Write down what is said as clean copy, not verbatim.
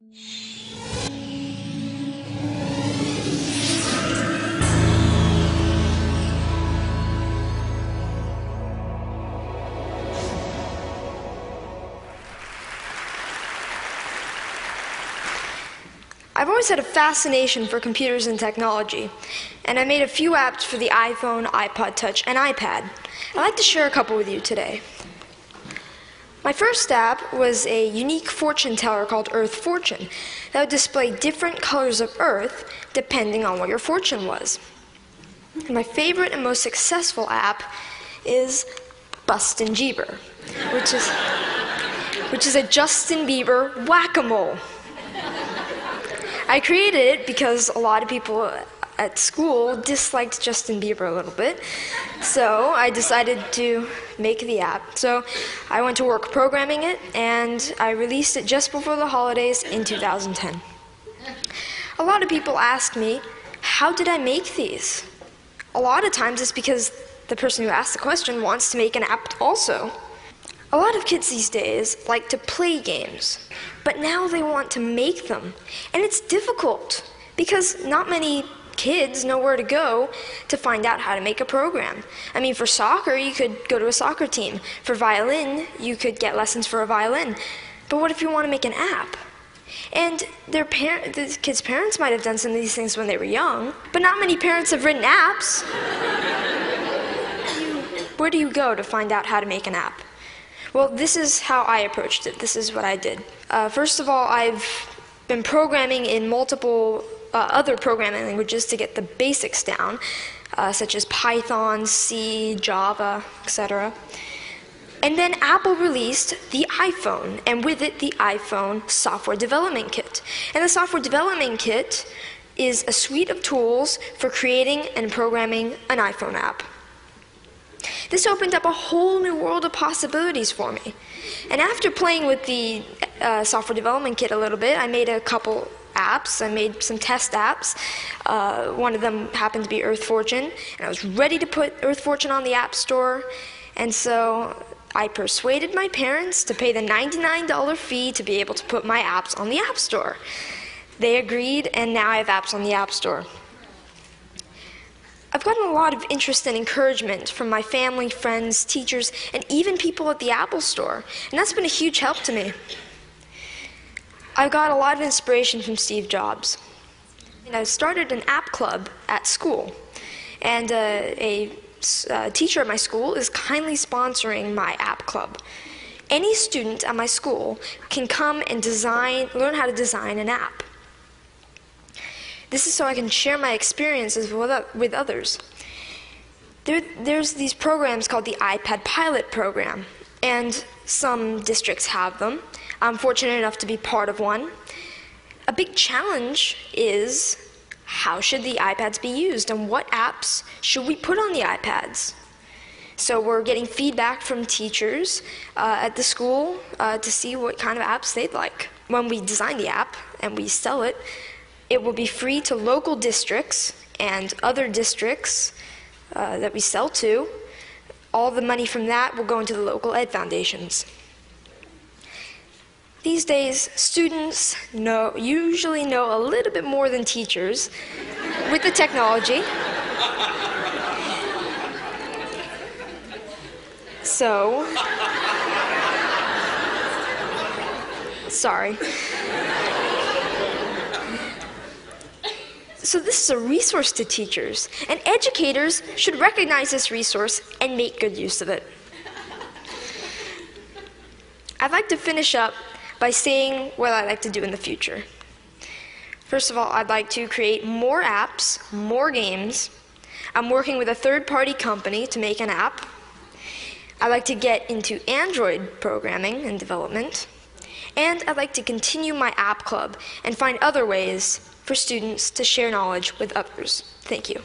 I've always had a fascination for computers and technology, and I made a few apps for the iPhone, iPod Touch, and iPad. I'd like to share a couple with you today. My first app was a unique fortune teller called Earth Fortune that would display different colors of Earth depending on what your fortune was. And my favorite and most successful app is Bustin' Jeeber, which is a Justin Bieber whack-a-mole. I created it because a lot of people at school disliked Justin Bieber a little bit, so I decided to make the app. So I went to work programming it, and I released it just before the holidays in 2010. A lot of people ask me, how did I make these? A lot of times it's because the person who asked the question wants to make an app also. A lot of kids these days like to play games, but now they want to make them. And it's difficult because not many kids know where to go to find out how to make a program. I mean, for soccer, you could go to a soccer team. For violin, you could get lessons for a violin. But what if you want to make an app? And the kids' parents might have done some of these things when they were young, but not many parents have written apps. Where do you go to find out how to make an app? Well, this is how I approached it. This is what I did. First of all, I've been programming in multiple other programming languages to get the basics down, such as Python, C, Java, etc. And then Apple released the iPhone, and with it, the iPhone Software Development Kit. And the Software Development Kit is a suite of tools for creating and programming an iPhone app. This opened up a whole new world of possibilities for me. And after playing with the Software Development Kit a little bit, I made a couple apps. I made some test apps. One of them happened to be Earth Fortune, and I was ready to put Earth Fortune on the App Store. And so I persuaded my parents to pay the $99 fee to be able to put my apps on the App Store. They agreed, and now I have apps on the App Store. I've gotten a lot of interest and encouragement from my family, friends, teachers, and even people at the Apple Store, and that's been a huge help to me. I got a lot of inspiration from Steve Jobs. And I started an app club at school, and a teacher at my school is kindly sponsoring my app club. Any student at my school can come and learn how to design an app. This is so I can share my experiences with others. There's these programs called the iPad Pilot program, and some districts have them. I'm fortunate enough to be part of one. A big challenge is, how should the iPads be used, and what apps should we put on the iPads? So we're getting feedback from teachers at the school to see what kind of apps they'd like. When we design the app and we sell it, it will be free to local districts and other districts that we sell to. All the money from that will go into the local ed foundations. These days, students usually know a little bit more than teachers with the technology. So, sorry. So this is a resource to teachers, and educators should recognize this resource and make good use of it. I'd like to finish up by saying what I'd like to do in the future. First of all, I'd like to create more apps, more games. I'm working with a third-party company to make an app. I'd like to get into Android programming and development. And I'd like to continue my app club and find other ways for students to share knowledge with others. Thank you.